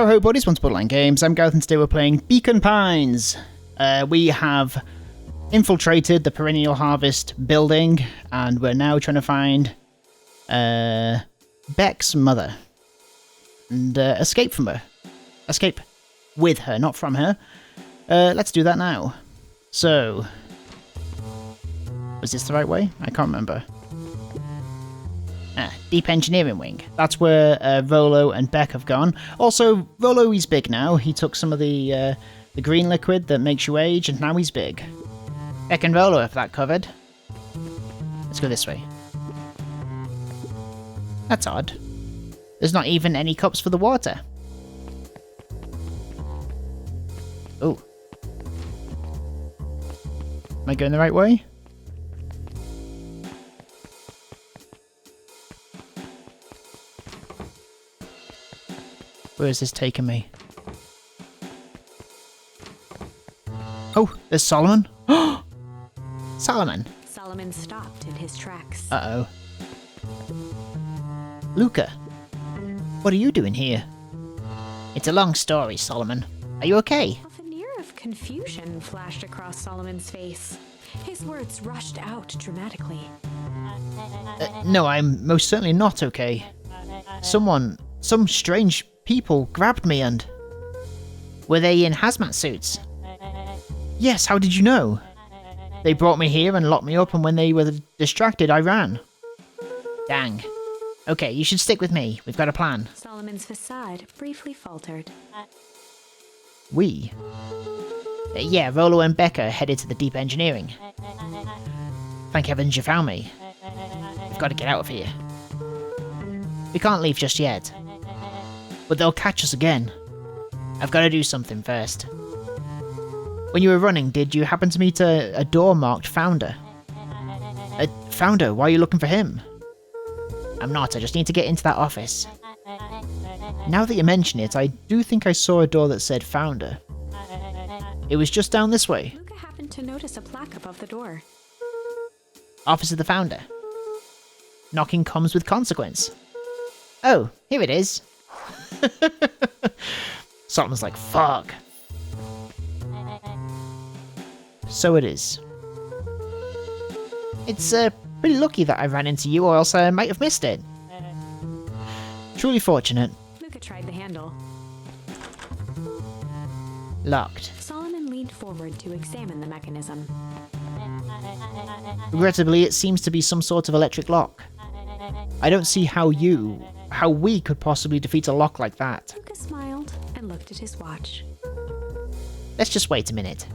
Ho buddies, once Borderline Games. I'm Gareth and today we're playing Beacon Pines. We have infiltrated the Perennial Harvest building and we're now trying to find Beck's mother and escape from her. Escape with her, not from her. Let's do that now. So, was this the right way? I can't remember. Deep Engineering Wing. That's where Volo and Beck have gone. Also, Volo, he's big now. He took some of the green liquid that makes you age, and now he's big. Beck and Volo have that covered. Let's go this way. That's odd. There's not even any cups for the water. Oh. Am I going the right way? Where is this taking me? Oh, there's Solomon. Solomon. Solomon stopped in his tracks. Uh-oh. Luca, what are you doing here? It's a long story, Solomon. Are you okay? A veneer of confusion flashed across Solomon's face. His words rushed out dramatically. No, I'm most certainly not okay. Some strange people grabbed me and... Were they in hazmat suits? Yes, how did you know? They brought me here and locked me up, and when they were distracted, I ran. Dang. Okay, you should stick with me. We've got a plan. Solomon's facade briefly faltered. We? Yeah, Volo and Becca headed to the Deep Engineering. Thank heavens you found me. We've got to get out of here. We can't leave just yet. But they'll catch us again. I've got to do something first. When you were running, did you happen to meet a door marked Founder? Founder? Why are you looking for him? I'm not, I just need to get into that office. Now that you mention it, I do think I saw a door that said Founder. It was just down this way. Luca happened to notice a plaque above the door. Office of the Founder. Knocking comes with consequence. Oh, here it is. Solomon's like, fuck. So it is. It's pretty lucky that I ran into you, or else I might have missed it. Truly fortunate. Luca tried the handle. Locked. Solomon leaned forward to examine the mechanism. Regrettably, it seems to be some sort of electric lock. I don't see how we could possibly defeat a lock like that. Luca smiled and looked at his watch. Let's just wait a minute.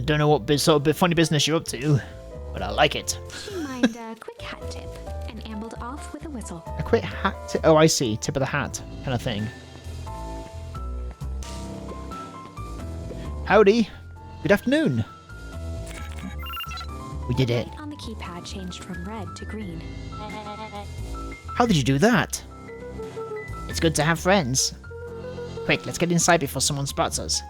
Don't know what sort of funny business you're up to, but I like it. She mined a quick hat tip and ambled off with a whistle. A quick hat tip? Oh, I see. Tip of the hat kind of thing. Howdy. Good afternoon. We did it. The light on the keypad changed from red to green. How did you do that? It's good to have friends. Quick, let's get inside before someone spots us.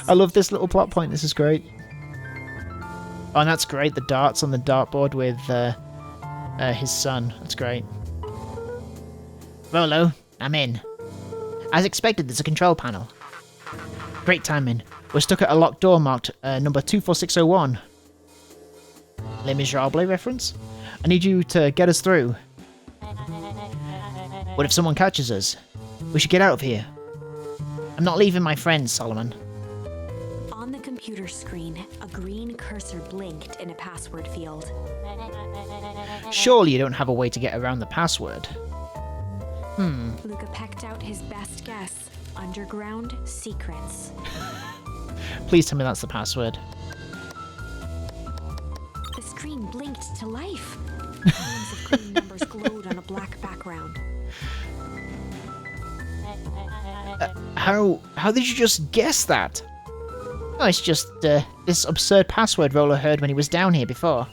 I love this little plot point. This is great. Oh, and that's great. The darts on the dartboard with his son. That's great. Volo, I'm in. As expected, there's a control panel. Great timing. We're stuck at a locked door marked number 24601. Les Miserables reference? I need you to get us through. What if someone catches us? We should get out of here. I'm not leaving my friends, Solomon. On the computer screen, a green cursor blinked in a password field. Surely you don't have a way to get around the password. Luca pecked out his best guess. Underground secrets. Please tell me that's the password. The screen blinked to life. Columns of green numbers glowed on a black background. How did you just guess that? Oh, it's just this absurd password Roller heard when he was down here before.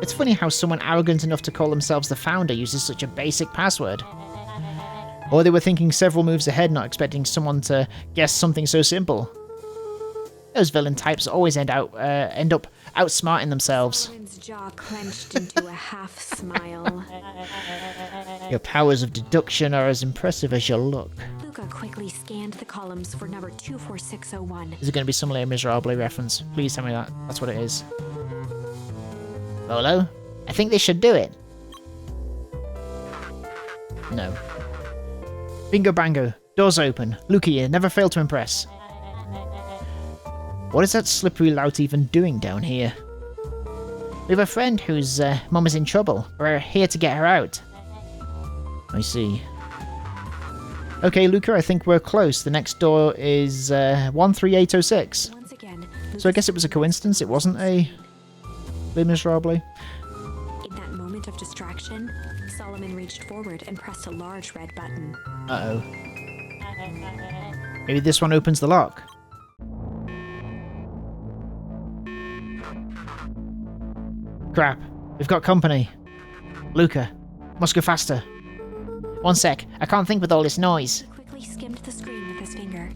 It's funny how someone arrogant enough to call themselves the Founder uses such a basic password. Or they were thinking several moves ahead, not expecting someone to guess something so simple. Those villain types always end up outsmarting themselves. Solomon's jaw clenched into a half smile. Your powers of deduction are as impressive as your look. Luca quickly scanned the columns for number 24601. Is it going to be some Les Miserables reference? Please tell me that. That's what it is. Volo? I think they should do it. No. Bingo bango. Doors open. Luca, you never fail to impress. What is that slippery lout even doing down here? We have a friend whose mum is in trouble. We're here to get her out. I see. Okay, Luca, I think we're close. The next door is 13806. Once again, So I guess it was a coincidence. It wasn't a Les Miserables. in that moment of distraction, Solomon reached forward and pressed a large red button. Uh-oh. Maybe this one opens the lock. Crap. We've got company. Luca. Must go faster. One sec. I can't think with all this noise. He quickly skimmed the screen with his finger.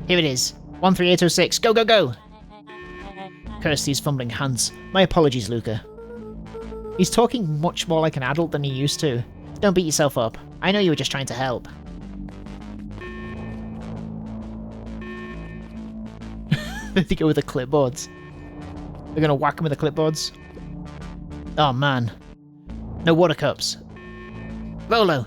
Here it is. 13806. Go, go, go! Curse these fumbling hands. My apologies, Luca. He's talking much more like an adult than he used to. Don't beat yourself up. I know you were just trying to help. They go with the clipboards. They're gonna whack him with the clipboards. Oh man. No water cups. Volo!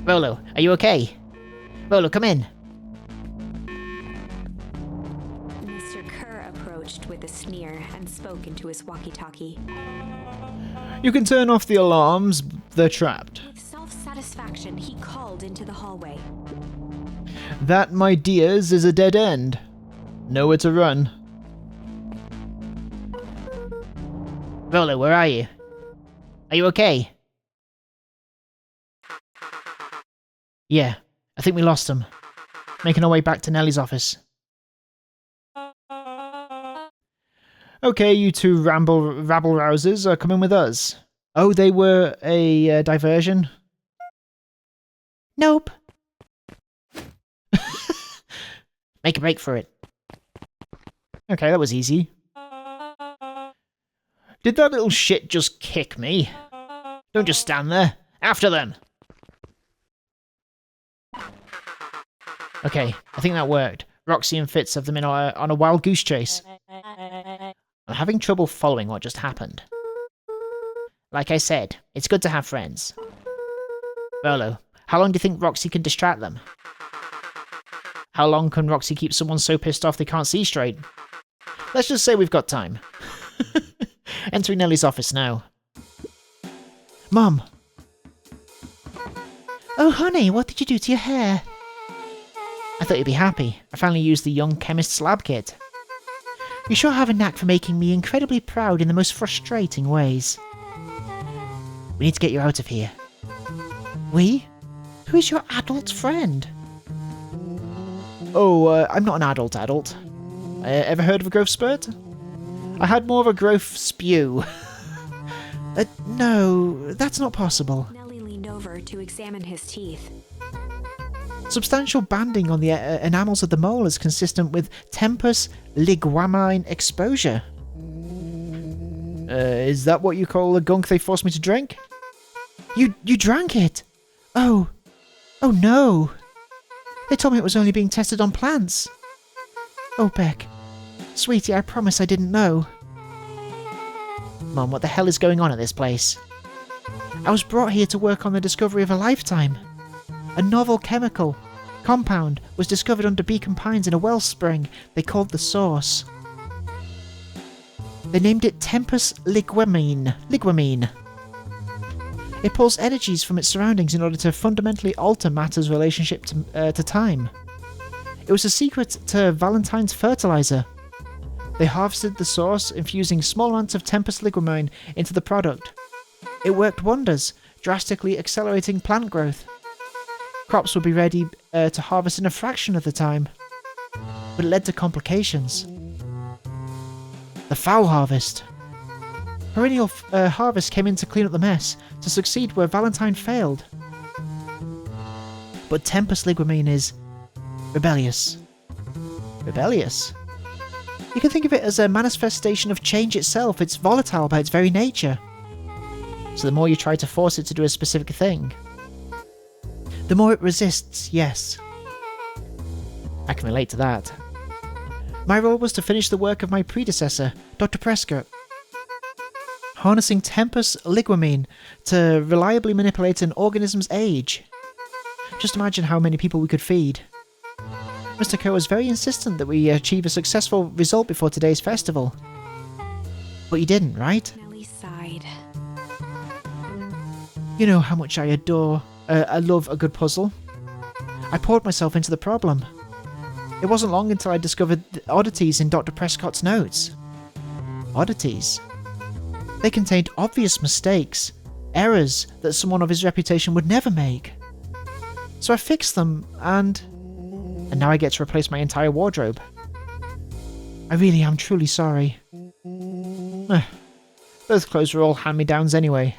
Volo, are you okay? Volo, come in. Mr. Kerr approached with a sneer and spoke into his walkie-talkie. You can turn off the alarms. They're trapped. With self-satisfaction, he called into the hallway. That, my dears, is a dead end. Nowhere to run. Volo, where are you? Are you okay? Yeah, I think we lost him. Making our way back to Nellie's office. Okay, you two rabble-rousers are coming with us. Oh, they were a diversion? Nope. Make a break for it. Okay, that was easy. Did that little shit just kick me? Don't just stand there. After them! Okay, I think that worked. Roxy and Fitz have them in on a wild goose chase. I'm having trouble following what just happened. Like I said, it's good to have friends. Volo, how long do you think Roxy can distract them? How long can Roxy keep someone so pissed off they can't see straight? Let's just say we've got time. Entering Nellie's office now. Mom! Oh honey, what did you do to your hair? I thought you'd be happy. I finally used the young chemist's lab kit. You sure have a knack for making me incredibly proud in the most frustrating ways. We need to get you out of here. We? Who is your adult friend? Oh, I'm not an adult. Ever heard of a growth spurt? I had more of a growth spew. No, that's not possible. Nellie leaned over to examine his teeth. Substantial banding on the enamels of the mole is consistent with tempus ligwamine exposure. Is that what you call the gunk they forced me to drink? You drank it? Oh no. They told me it was only being tested on plants. Oh, Beck. Sweetie, I promise I didn't know. Mom, what the hell is going on at this place? I was brought here to work on the discovery of a lifetime. A novel chemical compound was discovered under Beacon Pines in a wellspring they called the Source. They named it tempus ligwamine. It pulls energies from its surroundings in order to fundamentally alter matter's relationship to time. It was a secret to Valentine's fertilizer. They harvested the source, infusing small amounts of tempus ligwamine into the product. It worked wonders, drastically accelerating plant growth. Crops would be ready to harvest in a fraction of the time, but it led to complications. The foul harvest. Perennial harvest came in to clean up the mess, to succeed where Valentine failed. But Tempus Ligramine is rebellious. Rebellious? You can think of it as a manifestation of change itself. It's volatile by its very nature. So the more you try to force it to do a specific thing, the more it resists, yes. I can relate to that. My role was to finish the work of my predecessor, Dr. Prescott. Harnessing Tempus Ligramine to reliably manipulate an organism's age. Just imagine how many people we could feed. Mr. Kerr was very insistent that we achieve a successful result before today's festival. But you didn't, right? Nellie sighed. You know how much I love a good puzzle. I poured myself into the problem. It wasn't long until I discovered the oddities in Dr. Prescott's notes. Oddities? They contained obvious mistakes, errors that someone of his reputation would never make. So I fixed them, and now I get to replace my entire wardrobe. I really am truly sorry. Those clothes were all hand-me-downs anyway.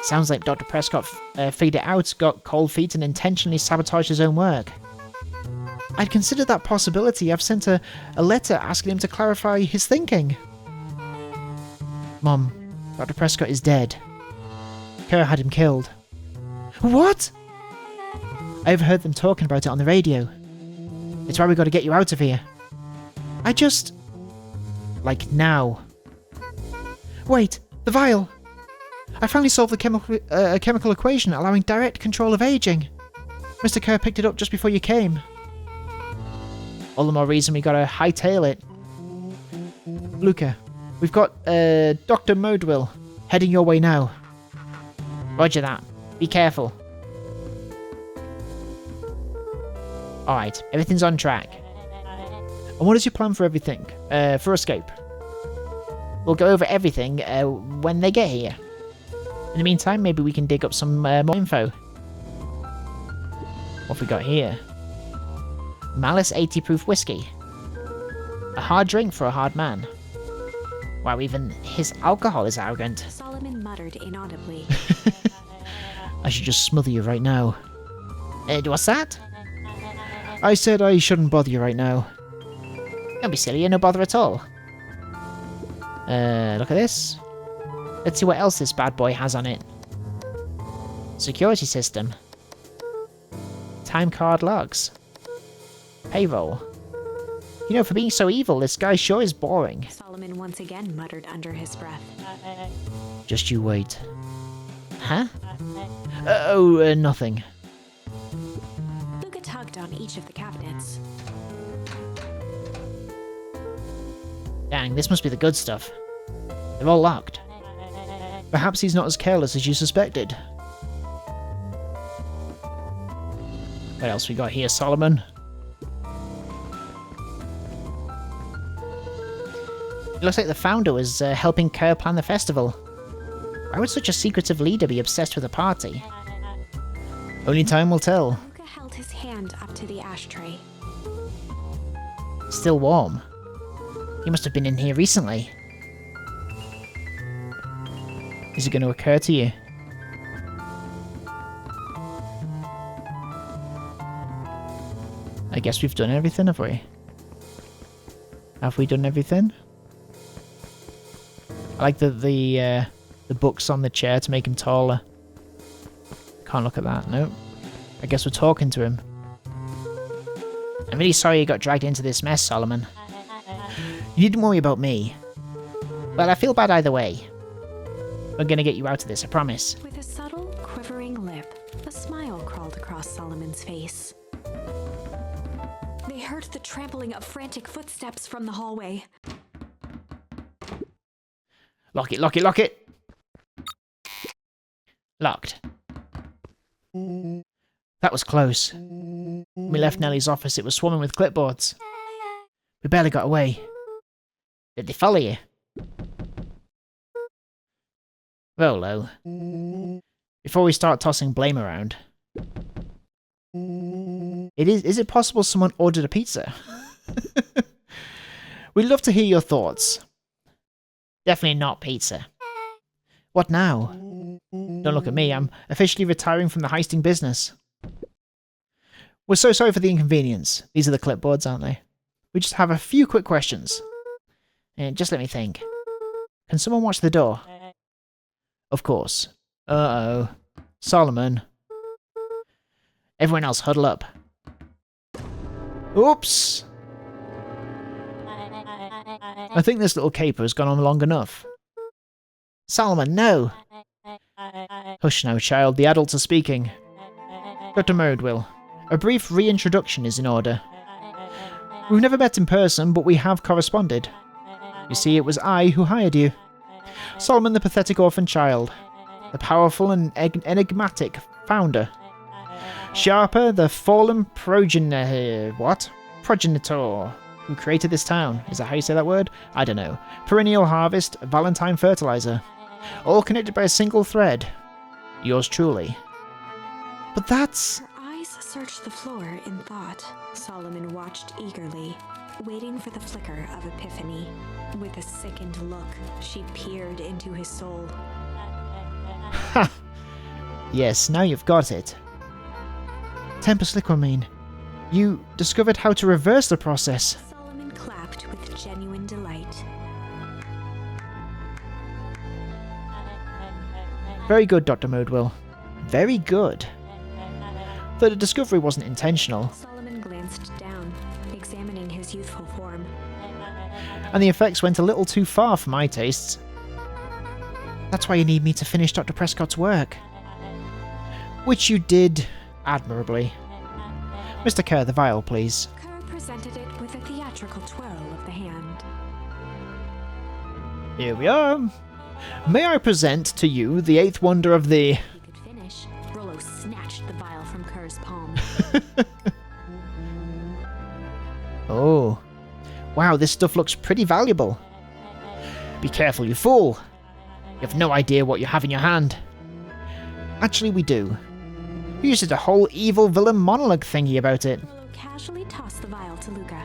Sounds like Dr. Prescott figured it out, got cold feet, and intentionally sabotaged his own work. I'd considered that possibility. I've sent a letter asking him to clarify his thinking. Mom, Dr. Prescott is dead. Kerr had him killed. What? I overheard them talking about it on the radio. It's why we gotta get you out of here. Like now. Wait, the vial! I finally solved the chemical equation allowing direct control of aging. Mr. Kerr picked it up just before you came. All the more reason we gotta hightail it. Luca, we've got Dr. Modwill heading your way now. Roger that. Be careful. Alright, everything's on track. And what is your plan for everything? For escape? We'll go over everything when they get here. In the meantime, maybe we can dig up some more info. What have we got here? Malice 80 proof whiskey. A hard drink for a hard man. Wow, even his alcohol is arrogant. Solomon muttered inaudibly. I should just smother you right now. What's that? I said I shouldn't bother you right now. Don't be silly, you're no bother at all. Look at this. Let's see what else this bad boy has on it. Security system. Time card logs. Payroll. You know, for being so evil, this guy sure is boring. Solomon once again muttered under his breath. Just you wait. Huh? Nothing. Luca tugged on each of the cabinets. Dang, this must be the good stuff. They're all locked. Perhaps he's not as careless as you suspected. What else we got here, Solomon? It looks like the founder was helping Kerr plan the festival. Why would such a secretive leader be obsessed with a party? Only time will tell. Luca held his hand up to the ashtray. Still warm. He must have been in here recently. Is it going to occur to you? I guess we've done everything, have we? Have we done everything? I like the books on the chair to make him taller. Can't look at that, nope. I guess we're talking to him. I'm really sorry you got dragged into this mess, Solomon. You needn't worry about me. Well, I feel bad either way. We're gonna get you out of this, I promise. With a subtle, quivering lip, a smile crawled across Solomon's face. They heard the trampling of frantic footsteps from the hallway. Lock it, lock it, lock it! Locked. That was close. When we left Nellie's office, it was swarming with clipboards. We barely got away. Did they follow you? Rolo. Before we start tossing blame around. Is it possible someone ordered a pizza? We'd love to hear your thoughts. Definitely not pizza. What now? Don't look at me, I'm officially retiring from the heisting business. We're so sorry for the inconvenience. These are the clipboards, aren't they? We just have a few quick questions. And just let me think. Can someone watch the door? Of course. Uh-oh. Solomon. Everyone else huddle up. Oops! I think this little caper has gone on long enough. Solomon, no! Hush now, child. The adults are speaking. Dr. Murdwill, a brief reintroduction is in order. We've never met in person, but we have corresponded. You see, it was I who hired you. Solomon, the pathetic orphan child. The powerful and enigmatic founder. Sharper, the fallen progenitor who created this town. Is that how you say that word? I don't know. Perennial harvest, Valentine fertilizer. All connected by a single thread. Yours truly. But that's... Her eyes searched the floor in thought. Solomon watched eagerly, waiting for the flicker of epiphany. With a sickened look, she peered into his soul. Ha! Yes, now you've got it. Tempus Liquamine, you discovered how to reverse the process. Solomon clapped with genuine delight. Very good, Dr. Murdwill. Very good. Though the discovery wasn't intentional. Solomon glanced down, examining his youthful form. And the effects went a little too far for my tastes. That's why you need me to finish Dr. Prescott's work. Which you did admirably. Mr. Kerr, the vial, please. Kerr presented it with a theatrical twirl of the hand. Here we are. May I present to you the eighth wonder of the... He could finish. Rollo snatched the vial from Kerr's palm. Oh. Wow, this stuff looks pretty valuable. Be careful, you fool. You have no idea what you have in your hand. Actually, we do. You just did a whole evil villain monologue thingy about it. Rollo casually tossed the vial to Luca.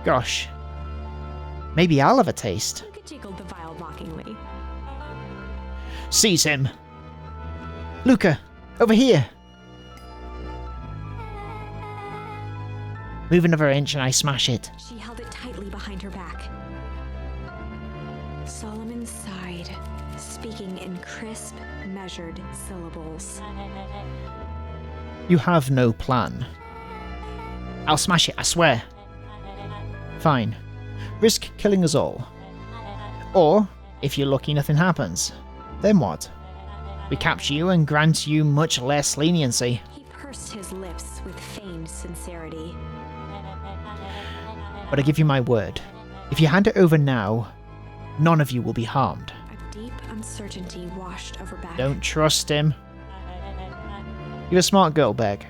Gosh. Maybe I'll have a taste. Luca jiggled the vial mockingly. Seize him. Luca, over here. Move another inch and I smash it. She held it tightly behind her back. Solomon sighed, speaking in crisp, measured syllables. You have no plan. I'll smash it, I swear. Fine. Risk killing us all. Or, if you're lucky nothing happens, then what? We capture you and grant you much less leniency. He pursed his lips with feigned sincerity. But I give you my word. If you hand it over now, none of you will be harmed. A deep uncertainty washed over Beck. Don't trust him. You're a smart girl, Beck.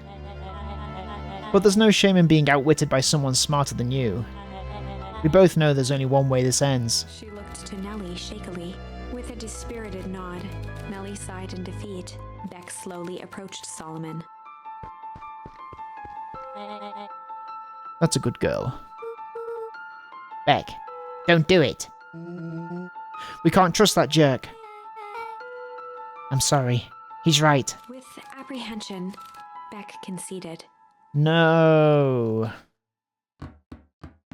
But there's no shame in being outwitted by someone smarter than you. We both know there's only one way this ends. She looked to Nellie shakily. With a dispirited nod, Nellie sighed in defeat. Beck slowly approached Solomon. That's a good girl. Beck, don't do it. We can't trust that jerk. I'm sorry. He's right. With apprehension, Beck conceded. No.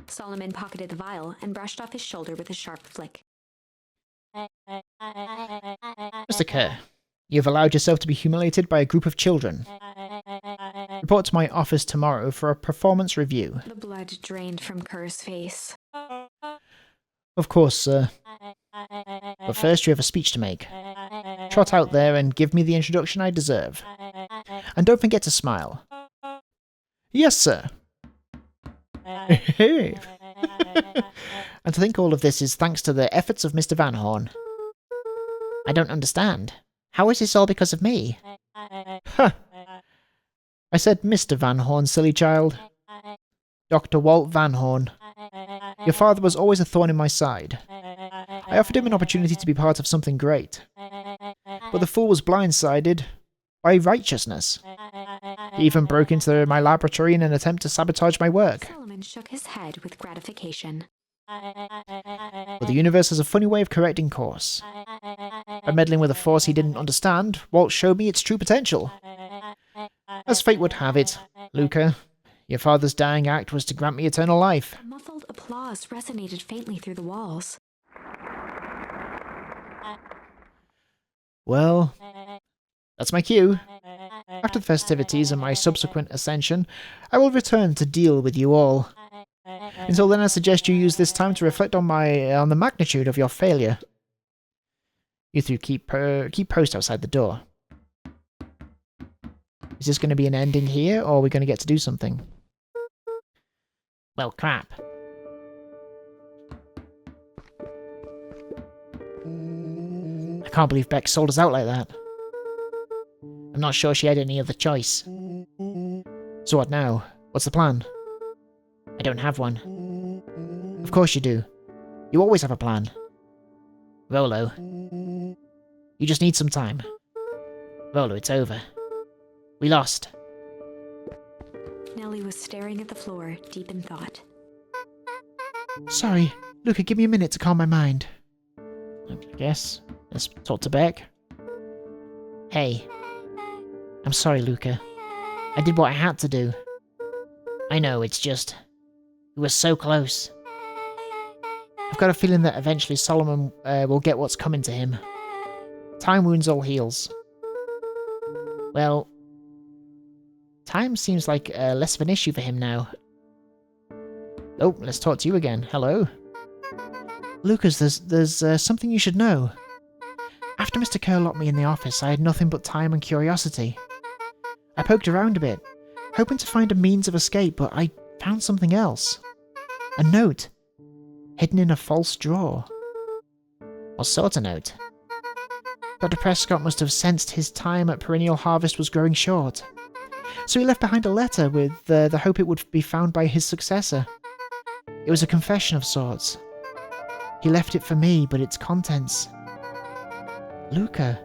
Solomon pocketed the vial and brushed off his shoulder with a sharp flick. Mr. Kerr, you've allowed yourself to be humiliated by a group of children. Report to my office tomorrow for a performance review. The blood drained from Kerr's face. Of course, sir. But first you have a speech to make. Trot out there and give me the introduction I deserve. And don't forget to smile. Yes, sir. And to think all of this is thanks to the efforts of Mr. Van Horn. I don't understand. How is this all because of me? Huh. I said Mr. Van Horn, silly child. Dr. Walt Van Horn. Your father was always a thorn in my side. I offered him an opportunity to be part of something great. But the fool was blindsided by righteousness. He even broke into my laboratory in an attempt to sabotage my work. Solomon shook his head with gratification. But the universe has a funny way of correcting course. By meddling with a force he didn't understand, Walt showed me its true potential. As fate would have it, Luca, your father's dying act was to grant me eternal life. A muffled applause resonated faintly through the walls. Well, that's my cue. After the festivities and my subsequent ascension, I will return to deal with you all. Until then, I suggest you use this time to reflect on the magnitude of your failure. You three keep post outside the door. Is this going to be an ending here, or are we going to get to do something? Well, crap. I can't believe Beck sold us out like that. I'm not sure she had any other choice. So what now? What's the plan? I don't have one. Of course you do. You always have a plan. Volo. You just need some time. Volo, it's over. We lost. Nellie was staring at the floor, deep in thought. Sorry. Luca, give me a minute to calm my mind. I guess. Let's talk to Beck. Hey. I'm sorry, Luca. I did what I had to do. I know, it's just... we were so close. I've got a feeling that eventually Solomon will get what's coming to him. Time wounds all heals. Well... time seems like less of an issue for him now. Oh, let's talk to you again. Hello. Lucas, there's something you should know. After Mr. Kerr locked me in the office, I had nothing but time and curiosity. I poked around a bit, hoping to find a means of escape, but I found something else. A note, hidden in a false drawer. What sort of note? Dr. Prescott must have sensed his time at Perennial Harvest was growing short, so he left behind a letter with the hope it would be found by his successor. It was a confession of sorts. He left it for me, but its contents... Luca,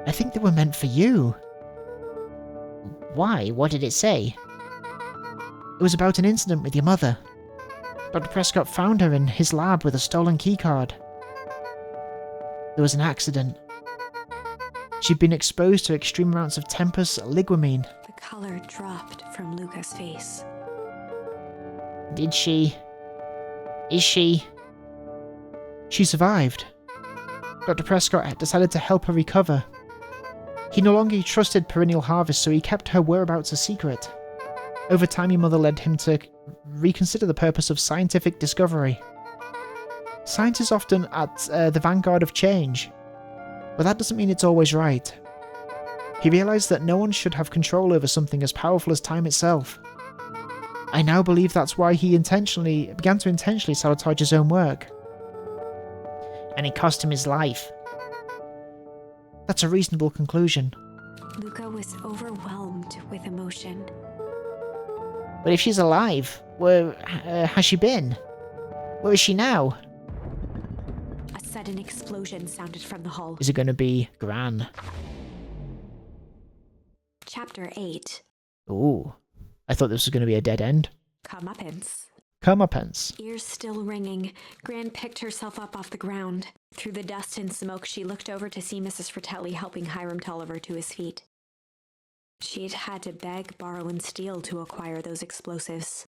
I think they were meant for you. Why? What did it say? It was about an incident with your mother. Dr. Prescott found her in his lab with a stolen keycard. There was an accident. She'd been exposed to extreme amounts of Tempus ligumine. The color dropped from Luca's face. Did she? Is she? She survived. Dr. Prescott had decided to help her recover. He no longer trusted Perennial Harvest, so he kept her whereabouts a secret. Over time, your mother led him to reconsider the purpose of scientific discovery. Science is often at the vanguard of change, but that doesn't mean it's always right. He realized that no one should have control over something as powerful as time itself. I now believe that's why he began to intentionally sabotage his own work. And it cost him his life. That's a reasonable conclusion. Luca was overwhelmed with emotion. But if she's alive, where has she been? Where is she now? A sudden explosion sounded from the hull. Is it going to be Gran? Chapter 8. Ooh. I thought this was going to be a dead end. Comeuppance. Comeuppance. Ears still ringing, Gran picked herself up off the ground. Through the dust and smoke, she looked over to see Mrs. Fratelli helping Hiram Tolliver to his feet. She'd had to beg, borrow, and steal to acquire those explosives.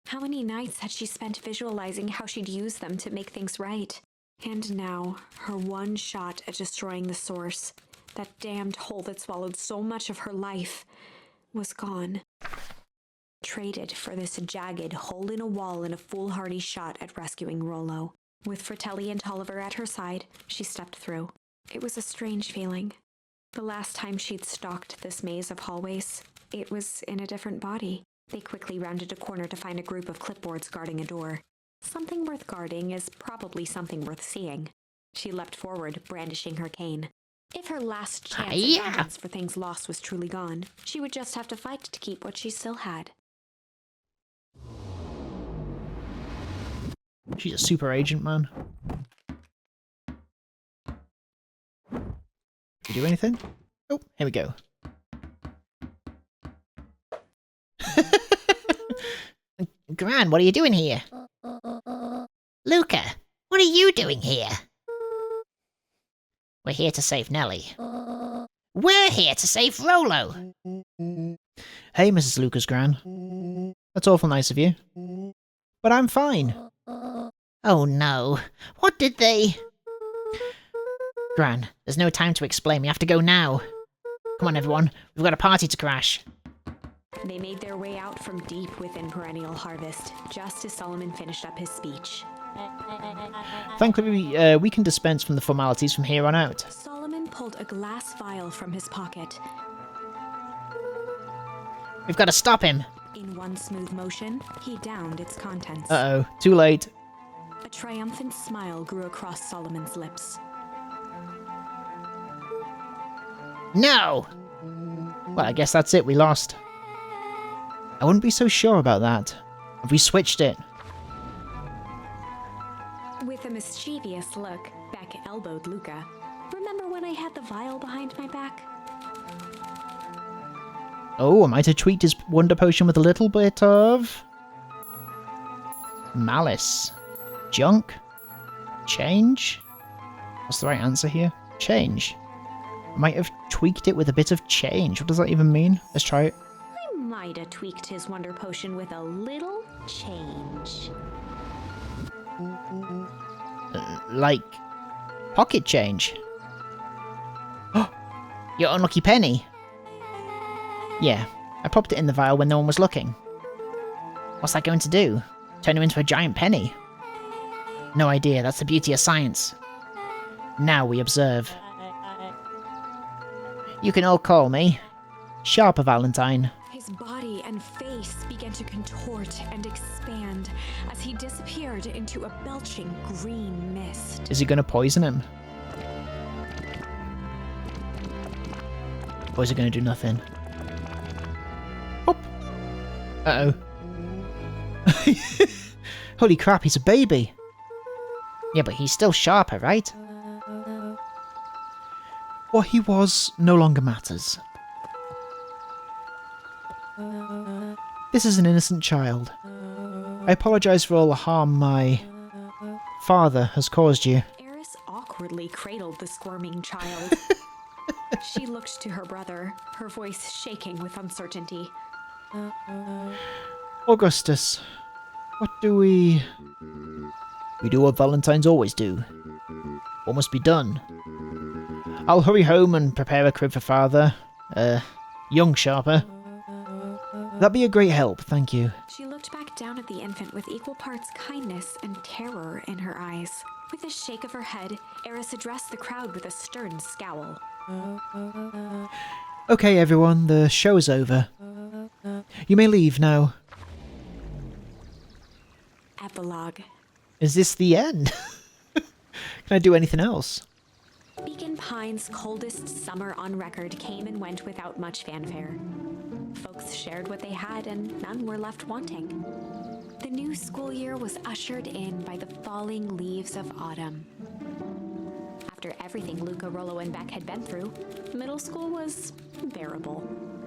How many nights had she spent visualizing how she'd use them to make things right? And now, her one shot at destroying the source, that damned hole that swallowed so much of her life, was gone. Traded for this jagged hole in a wall and a foolhardy shot at rescuing Rollo. With Fratelli and Tolliver at her side, she stepped through. It was a strange feeling. The last time she'd stalked this maze of hallways, it was in a different body. They quickly rounded a corner to find a group of clipboards guarding a door. Something worth guarding is probably something worth seeing. She leapt forward, brandishing her cane. If her last chance at vengeance for things lost was truly gone, she would just have to fight to keep what she still had. She's a super agent, man. Did we do anything? Oh, here we go. Gran, what are you doing here? Luca, what are you doing here? We're here to save Nellie. We're here to save Rolo! Hey, Mrs. Lucas Gran. That's awful nice of you. But I'm fine. Oh no. What did they... Gran, there's no time to explain. We have to go now. Come on, everyone. We've got a party to crash. They made their way out from deep within Perennial Harvest, just as Solomon finished up his speech. Thankfully, we can dispense from the formalities from here on out. Solomon pulled a glass vial from his pocket. We've got to stop him. In one smooth motion, he downed its contents. Uh-oh, too late. A triumphant smile grew across Solomon's lips. No! Well, I guess that's it, we lost. I wouldn't be so sure about that. Have we switched it? With a mischievous look, Beck elbowed Luca. Remember when I had the vial behind my back? Oh, I might have tweaked his wonder potion with a little bit of... malice. Junk? Change? What's the right answer here? Change. I might have tweaked it with a bit of change. What does that even mean? Let's try it. I might have tweaked his wonder potion with a little change. Like... pocket change. Your unlucky penny. Yeah, I popped it in the vial when no one was looking. What's that going to do? Turn him into a giant penny? No idea, that's the beauty of science. Now we observe. You can all call me Sharper Valentine. His body and face began to contort and expand as he disappeared into a belching green mist. Is he going to poison him? Or is he going to do nothing? Hop! Uh-oh. Holy crap, he's a baby! Yeah, but he's still Sharper, right? What he was no longer matters. This is an innocent child. I apologize for all the harm my father has caused you. Eris awkwardly cradled the squirming child. She looked to her brother, her voice shaking with uncertainty. Augustus, what do we... We do what Valentines always do. What must be done? I'll hurry home and prepare a crib for father. Young Sharper. That'd be a great help, thank you. She looked back down at the infant with equal parts kindness and terror in her eyes. With a shake of her head, Eris addressed the crowd with a stern scowl. Okay, everyone, the show is over. You may leave now. Epilogue. Is this the end? Can I do anything else? Beacon Pines' coldest summer on record came and went without much fanfare. Folks shared what they had and none were left wanting. The new school year was ushered in by the falling leaves of autumn. After everything Luca, Rollo, and Beck had been through, middle school was bearable.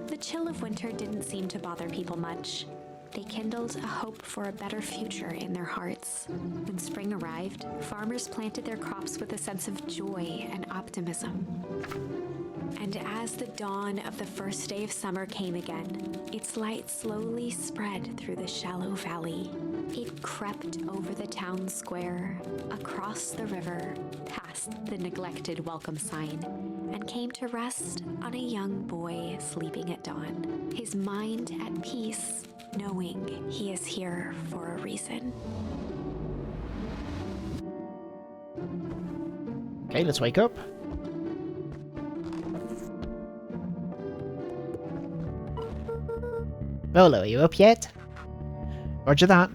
The chill of winter didn't seem to bother people much. They kindled a hope for a better future in their hearts. When spring arrived, farmers planted their crops with a sense of joy and optimism. And as the dawn of the first day of summer came again, its light slowly spread through the shallow valley. It crept over the town square, across the river, past the neglected welcome sign, and came to rest on a young boy sleeping at dawn, his mind at peace, knowing he is here for a reason. Okay, let's wake up. Rolo, are you up yet? Roger that.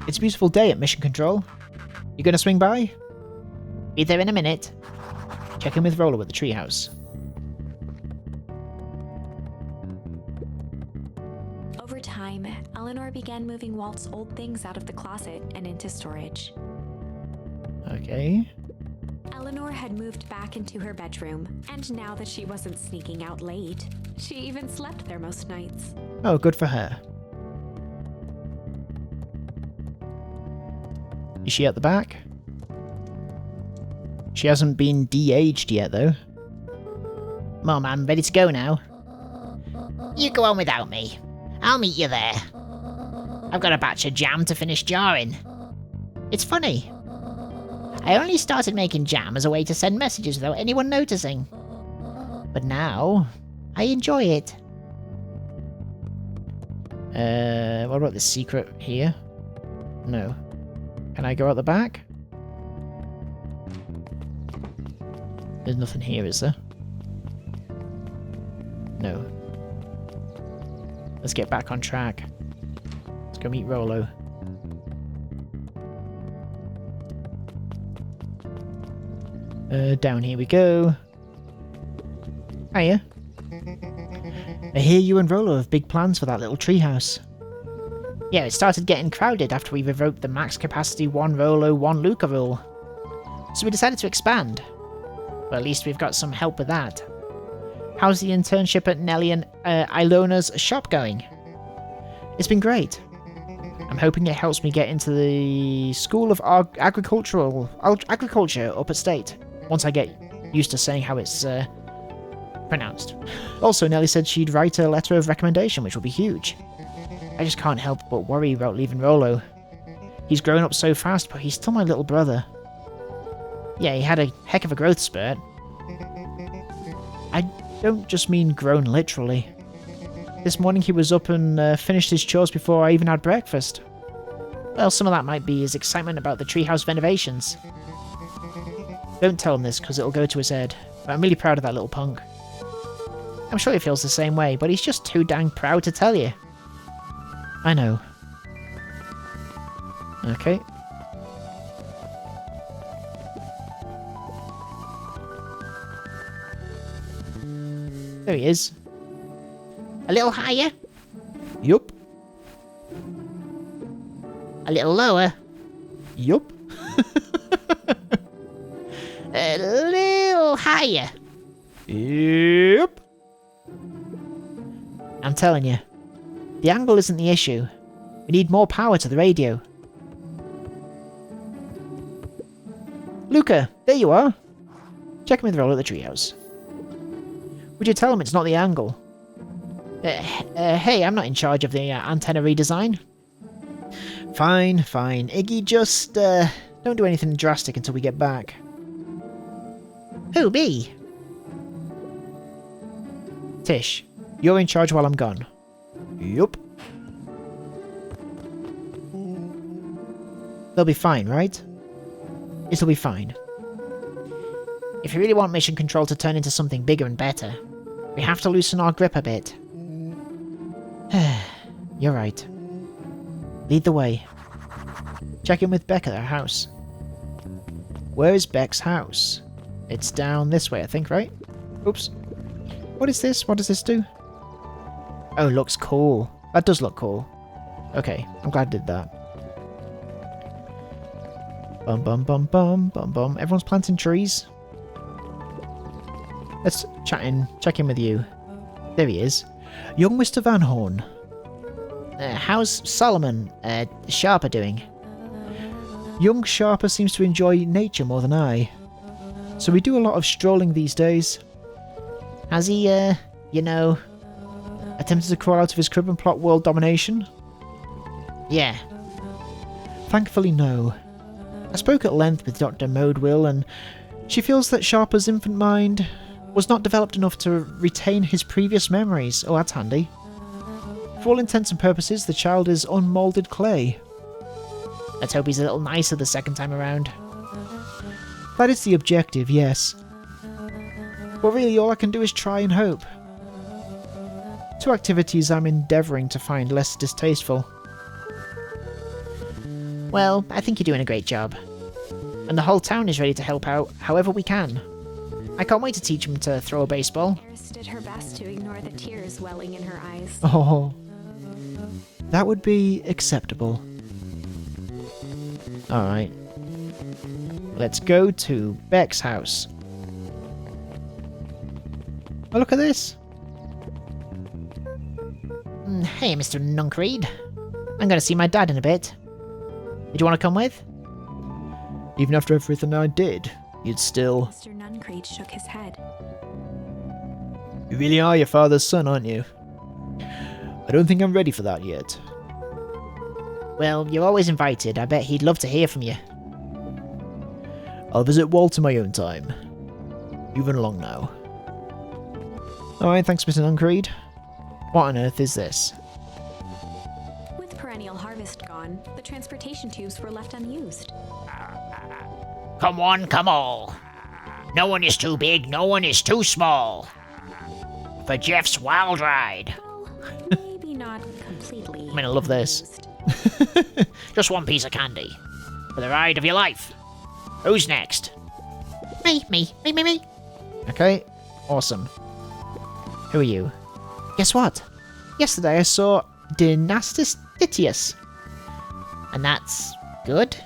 It's a beautiful day at Mission Control. You gonna swing by? Be there in a minute. Check in with Rolo at the treehouse. Over time, Eleanor began moving Walt's old things out of the closet and into storage. Okay. Eleanor had moved back into her bedroom, and now that she wasn't sneaking out late, she even slept there most nights. Oh, good for her. Is she at the back? She hasn't been de-aged yet, though. Mum, I'm ready to go now. You go on without me. I'll meet you there. I've got a batch of jam to finish jarring. It's funny. I only started making jam as a way to send messages without anyone noticing. But now, I enjoy it. What about the secret here? No. Can I go out the back? There's nothing here, is there? No. Let's get back on track. Let's go meet Rolo. Down here we go. Hiya. I hear you and Rolo have big plans for that little treehouse. Yeah, it started getting crowded after we revoked the max capacity 1 Rolo, 1 Luca rule. So we decided to expand. But at least we've got some help with that. How's the internship at Nelly and Ilona's shop going? It's been great. I'm hoping it helps me get into the School of Agriculture up at State, once I get used to saying how it's pronounced. Also, Nelly said she'd write a letter of recommendation, which will be huge. I just can't help but worry about leaving Rolo. He's grown up so fast, but he's still my little brother. Yeah, he had a heck of a growth spurt. I don't just mean grown literally. This morning he was up and finished his chores before I even had breakfast. Well, some of that might be his excitement about the treehouse renovations. Don't tell him this, because it'll go to his head. But I'm really proud of that little punk. I'm sure he feels the same way, but he's just too dang proud to tell you. I know. Okay. There he is. A little higher? Yup. A little lower? Yup. A little higher? Yup. I'm telling you, the angle isn't the issue. We need more power to the radio. Luca, there you are. Check in with Roll at the treehouse. Would you tell him it's not the angle? Hey, I'm not in charge of the antenna redesign. Fine, fine. Iggy, just don't do anything drastic until we get back. Who, me? Tish, you're in charge while I'm gone. Yup. They'll be fine, right? It'll be fine. If you really want mission control to turn into something bigger and better, we have to loosen our grip a bit. You're right. Lead the way. Check in with Beck at her house. Where is Beck's house? It's down this way, I think, right? Oops. What is this? What does this do? Oh, looks cool. That does look cool. Okay, I'm glad I did that. Bum bum bum bum bum bum. Everyone's planting trees. Let's check in with you. There he is. Young Mr. Van Horn. How's Solomon, Sharper doing? Young Sharper seems to enjoy nature more than I. So we do a lot of strolling these days. Has he, attempted to crawl out of his crib and plot world domination? Yeah. Thankfully, no. I spoke at length with Dr. Modewell, and she feels that Sharper's infant mind was not developed enough to retain his previous memories. Oh, that's handy. For all intents and purposes, the child is unmoulded clay. Let's hope he's a little nicer the second time around. That is the objective, yes. But really, all I can do is try and hope. 2 activities I'm endeavouring to find less distasteful. Well, I think you're doing a great job. And the whole town is ready to help out however we can. I can't wait to teach him to throw a baseball. Iris did her best to ignore the tears welling in her eyes. Oh, that would be acceptable. Alright. Let's go to Beck's house. Oh, look at this. Hey, Mr. Nunkreed. I'm going to see my dad in a bit. Did you want to come with? Even after everything I did, you'd still... Mr. Nuncreed shook his head. You really are your father's son, aren't you? I don't think I'm ready for that yet. Well, you're always invited. I bet he'd love to hear from you. I'll visit Walt in my own time. You run along now. Alright, thanks, Mr. Nuncreed. What on earth is this? With perennial harvest gone, the transportation tubes were left unused. Come one, come all. No one is too big, no one is too small. For Jeff's wild ride. Well, maybe not completely. I mean, I love this. unused. Just one piece of candy. For the ride of your life. Who's next? Me. Okay, awesome. Who are you? Guess what? Yesterday I saw Dynastis Ditius. And that's good?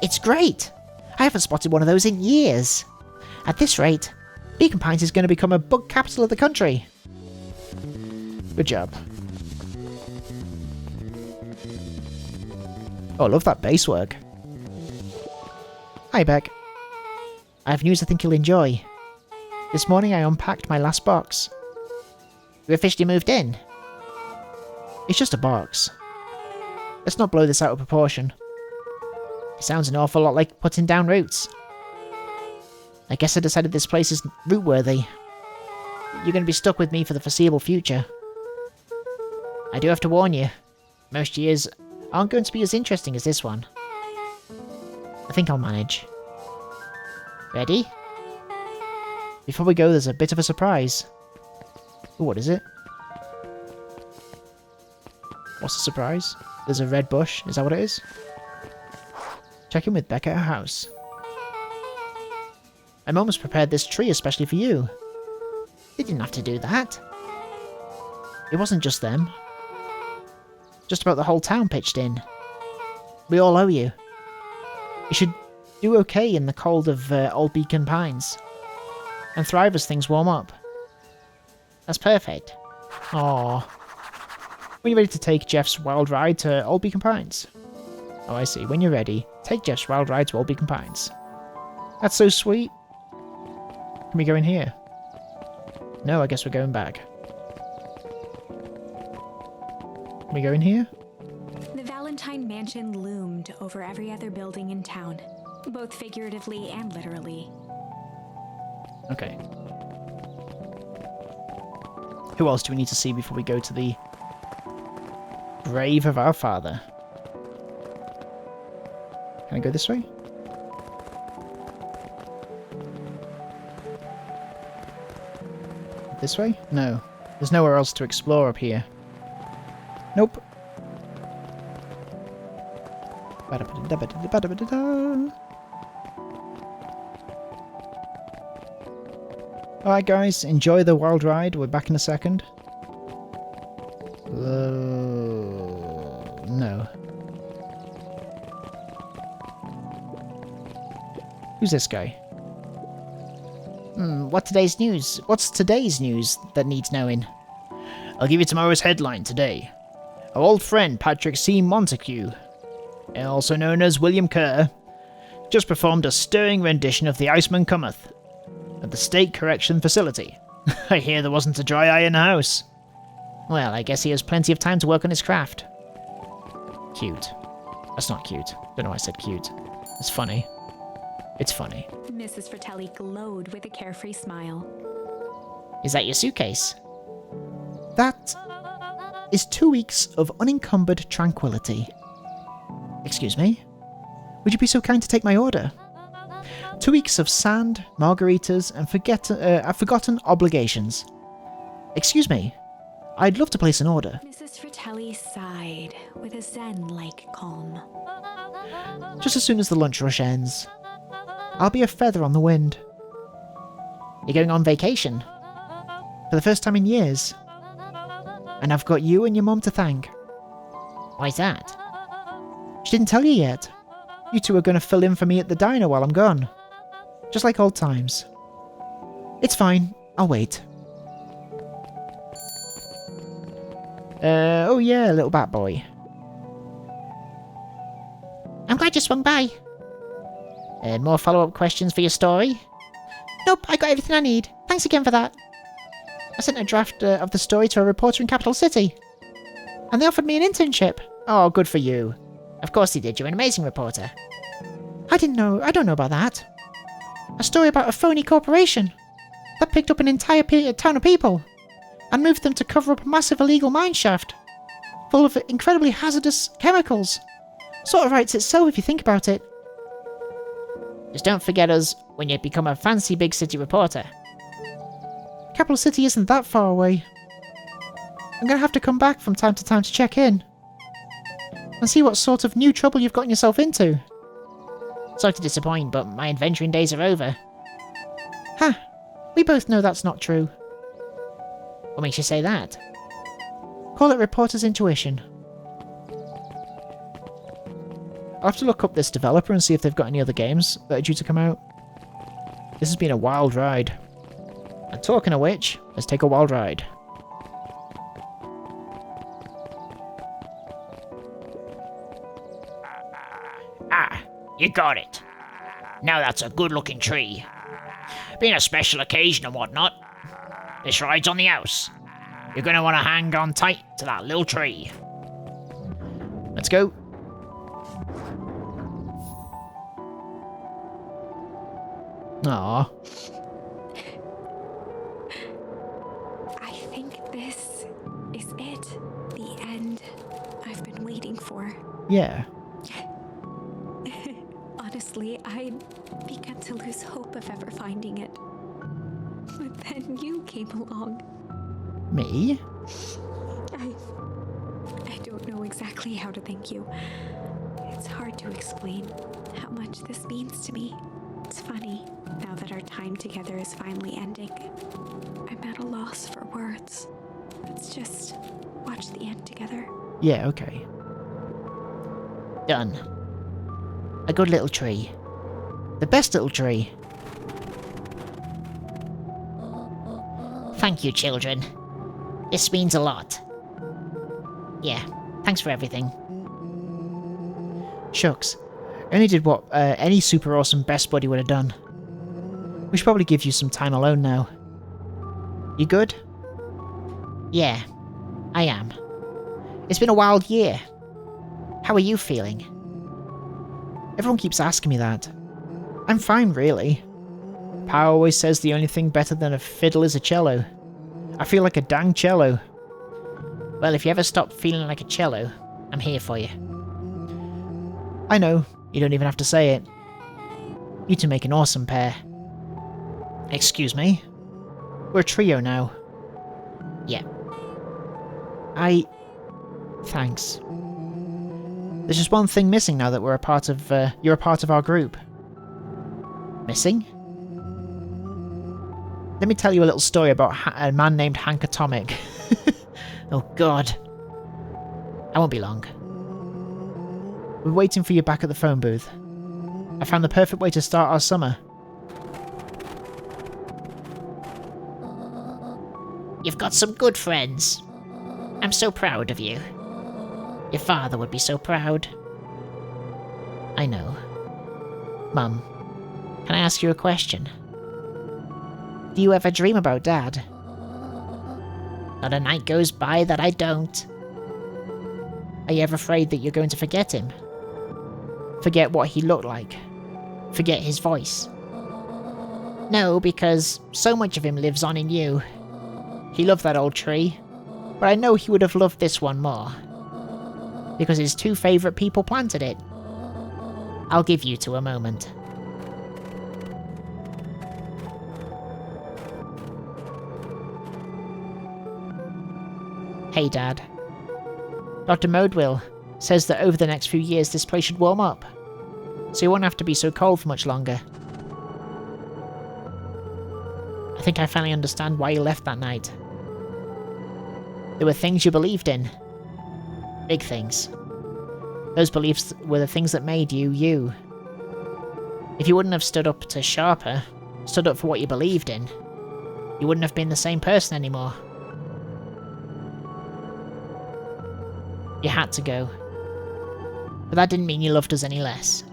It's great! I haven't spotted one of those in years. At this rate, Beacon Pines is going to become a bug capital of the country. Good job. Oh, I love that bass work. Hi, Beck. I have news I think you'll enjoy. This morning I unpacked my last box. You officially moved in? It's just a box. Let's not blow this out of proportion. It sounds an awful lot like putting down roots. I guess I decided this place is root-worthy. You're going to be stuck with me for the foreseeable future. I do have to warn you, most years aren't going to be as interesting as this one. I think I'll manage. Ready? Before we go, there's a bit of a surprise. Ooh, what is it? What's the surprise? There's a red bush, is that what it is? Check in with Becca at her house. My mum has prepared this tree especially for you. You didn't have to do that. It wasn't just them. Just about the whole town pitched in. We all owe you. You should do okay in the cold of Old Beacon Pines. And thrive as things warm up. That's perfect. Aww. When you're ready to take Jeff's wild ride to Old Beacon Pines. Oh, I see. When you're ready, take Jeff's wild ride to Old Beacon Pines. That's so sweet. Can we go in here? No, I guess we're going back. Can we go in here? The Valentine mansion loomed over every other building in town, both figuratively and literally. Okay. Who else do we need to see before we go to the grave of our father? Can I go this way? This way? No. There's nowhere else to explore up here. Nope. Alright guys, enjoy the wild ride. We're back in a second. No. Who's this guy? What's today's news? What's today's news that needs knowing? I'll give you tomorrow's headline today. Our old friend Patrick C. Montague, also known as William Kerr, just performed a stirring rendition of The Iceman Cometh at the State Correction Facility. I hear there wasn't a dry eye in the house. Well, I guess he has plenty of time to work on his craft. Cute. That's not cute. Don't know why I said cute. It's funny. It's funny. Mrs. Fratelli glowed with a carefree smile. Is that your suitcase? That is 2 weeks of unencumbered tranquility. Excuse me? Would you be so kind to take my order? 2 weeks of sand, margaritas, and forgotten obligations. Excuse me. I'd love to place an order. Mrs. Fratelli sighed with a zen-like calm. Just as soon as the lunch rush ends. I'll be a feather on the wind. You're going on vacation? For the first time in years. And I've got you and your mum to thank. Why's that? She didn't tell you yet. You two are going to fill in for me at the diner while I'm gone. Just like old times. It's fine. I'll wait. Oh yeah, little bat boy. I'm glad you swung by. More follow-up questions for your story? Nope, I got everything I need. Thanks again for that. I sent a draft of the story to a reporter in Capital City. And they offered me an internship. Oh, good for you. Of course they did, you're an amazing reporter. I don't know about that. A story about a phony corporation that picked up an entire town of people and moved them to cover up a massive illegal mine shaft full of incredibly hazardous chemicals. Sort of writes itself if you think about it. Just don't forget us when you become a fancy big city reporter. Capital City isn't that far away. I'm gonna have to come back from time to time to check in and see what sort of new trouble you've gotten yourself into. Sorry to disappoint, but my adventuring days are over. Huh. We both know that's not true. What makes you say that? Call it reporter's intuition. I'll have to look up this developer and see if they've got any other games that are due to come out. This has been a wild ride. And talking of which, let's take a wild ride. Ah, you got it. Now that's a good-looking tree. Being a special occasion and whatnot, this ride's on the house. You're gonna want to hang on tight to that little tree. Let's go. Aww. I think this is it. The end I've been waiting for. Yeah. Honestly, I'd begun to lose hope of ever finding it. But then you came along. Me? I don't know exactly how to thank you. It's hard to explain how much this means to me. It's funny, now that our time together is finally ending. I'm at a loss for words. Let's just watch the end together. Yeah, okay. Done. A good little tree. The best little tree. Thank you, children. This means a lot. Yeah, thanks for everything. Shucks. I only did what any super awesome best buddy would have done. We should probably give you some time alone now. You good? Yeah, I am. It's been a wild year. How are you feeling? Everyone keeps asking me that. I'm fine, really. Pa always says the only thing better than a fiddle is a cello. I feel like a dang cello. Well, if you ever stop feeling like a cello, I'm here for you. I know, you don't even have to say it. You two make an awesome pair. Excuse me? We're a trio now. Yeah. Thanks. There's just one thing missing now that we're a part of, you're a part of our group. Missing? Let me tell you a little story about a man named Hank Atomic. Oh god. I won't be long. We're waiting for you back at the phone booth. I found the perfect way to start our summer. You've got some good friends. I'm so proud of you. Your father would be so proud. I know. Mum, can I ask you a question? Do you ever dream about Dad? Not a night goes by that I don't. Are you ever afraid that you're going to forget him? Forget what he looked like? Forget his voice? No, because so much of him lives on in you. He loved that old tree, but I know he would have loved this one more. Because his two favourite people planted it. I'll give you two a moment. Hey, Dad. Dr. Modwill says that over the next few years this place should warm up, so you won't have to be so cold for much longer. I think I finally understand why you left that night. There were things you believed in. Big things. Those beliefs were the things that made you, you. If you wouldn't have stood up to Sharper, stood up for what you believed in, you wouldn't have been the same person anymore. You had to go. But that didn't mean you loved us any less.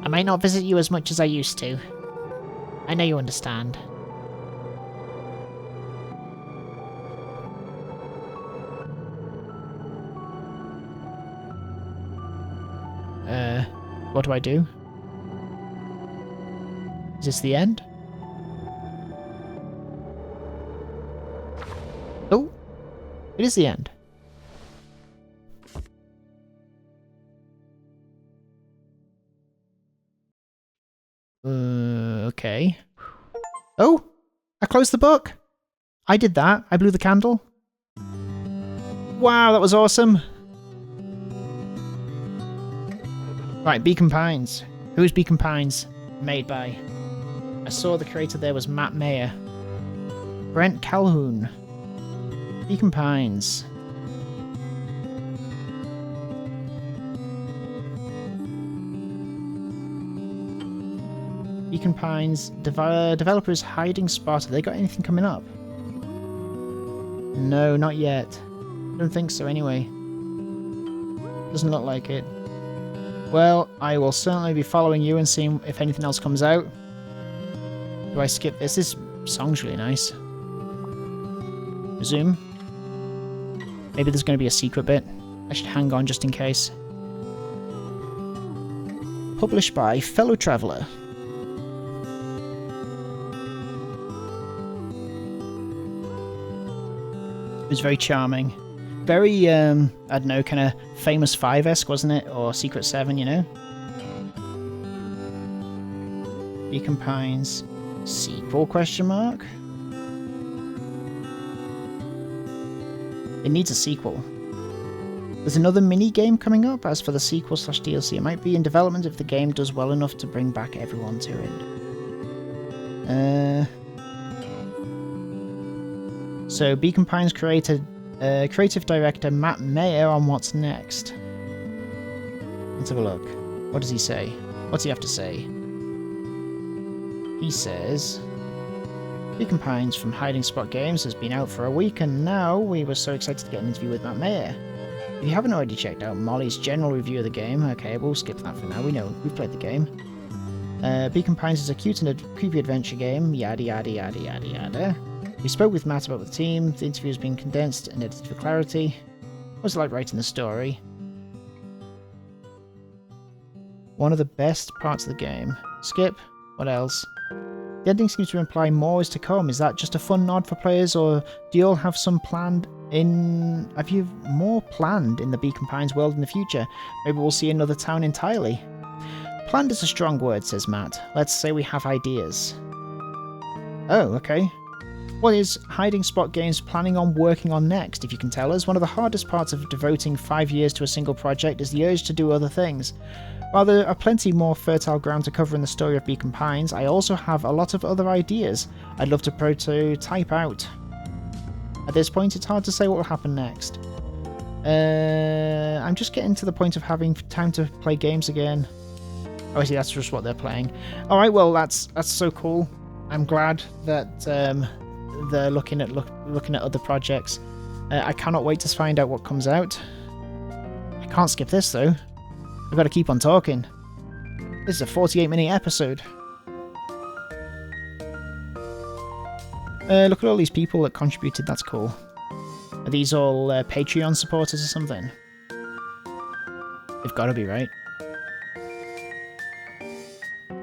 I might not visit you as much as I used to. I know you understand. What do I do? Is this the end? Oh, it is the end. Okay. Oh, I closed the book. I did that. I blew the candle. Wow, that was awesome. Right, Beacon Pines. Who's Beacon Pines made by? I saw the creator there was Matt Mayer. Brent Calhoun. Beacon Pines. Beacon Pines. Developers Hiding Spot. Have they got anything coming up? No, not yet. Don't think so anyway. Doesn't look like it. Well, I will certainly be following you and seeing if anything else comes out. Do I skip this? This song's really nice. Resume. Maybe there's going to be a secret bit. I should hang on just in case. Published by Fellow Traveller. It was very charming. Very, I don't know, kind of Famous Five-esque, wasn't it? Or Secret Seven, you know? Beacon Pines. Sequel, question mark? It needs a sequel. There's another mini-game coming up. As for the sequel/DLC, it might be in development if the game does well enough to bring back everyone to it. So, Beacon Pines creative director Matt Mayer on what's next. Let's have a look. What does he say? What's he have to say? He says, Beacon Pines from Hiding Spot Games has been out for a week, and now we were so excited to get an interview with Matt Mayer. If you haven't already checked out Molly's general review of the game, okay, we'll skip that for now. We know, we've played the game. Beacon Pines is a cute and creepy adventure game, yada yada yada yada yada. We spoke with Matt about the team. The interview has been condensed and edited for clarity. What was it like writing the story? One of the best parts of the game. Skip. What else? The ending seems to imply more is to come. Is that just a fun nod for players, or do you all have some planned in... Have you more planned in the Beacon Pines world in the future? Maybe we'll see another town entirely. Planned is a strong word, says Matt. Let's say we have ideas. Oh, okay. What is Hiding Spot Games planning on working on next, if you can tell us? One of the hardest parts of devoting 5 years to a single project is the urge to do other things. While there are plenty more fertile ground to cover in the story of Beacon Pines, I also have a lot of other ideas I'd love to prototype out. At this point, it's hard to say what will happen next. I'm just getting to the point of having time to play games again. Oh, I see, that's just what they're playing. Alright, well, that's so cool. I'm glad that they're looking at other projects. I cannot wait to find out what comes out. I can't skip this, though. I've got to keep on talking. This is a 48-minute episode. Look at all these people that contributed, that's cool. Are these all Patreon supporters or something? They've got to be, right?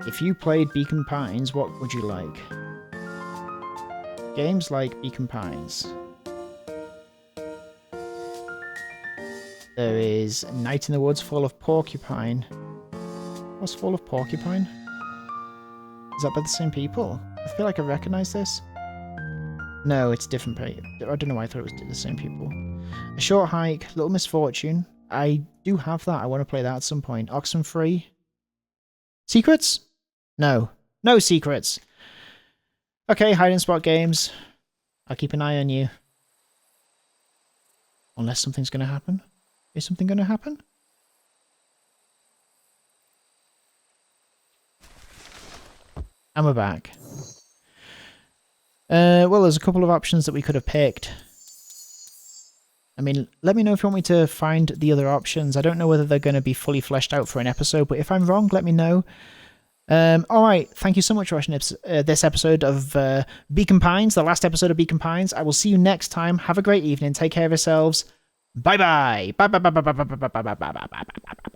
If you played Beacon Pines, what would you like? Games like Beacon Pines. There is Night in the Woods, Fall of Porcupine. What's Fall of Porcupine? Is that by the same people? I feel like I recognise this. No, it's different. I don't know why I thought it was the same people. A Short Hike, Little Misfortune. I do have that. I want to play that at some point. Oxenfree. Secrets? No. No secrets. Okay, Hiding Spot Games. I'll keep an eye on you. Unless something's going to happen. Is something going to happen? And we're back. Well, there's a couple of options that we could have picked. mean, let me know if you want me to find the other options. I don't know whether they're going to be fully fleshed out for an episode, but if I'm wrong, let me know. Alright, thank you so much for watching this episode of Beacon Pines, the last episode of Beacon Pines. I will see you next time. Have a great evening. Take care of yourselves. Bye bye. Bye bye bye bye bye bye bye bye bye bye bye bye bye bye.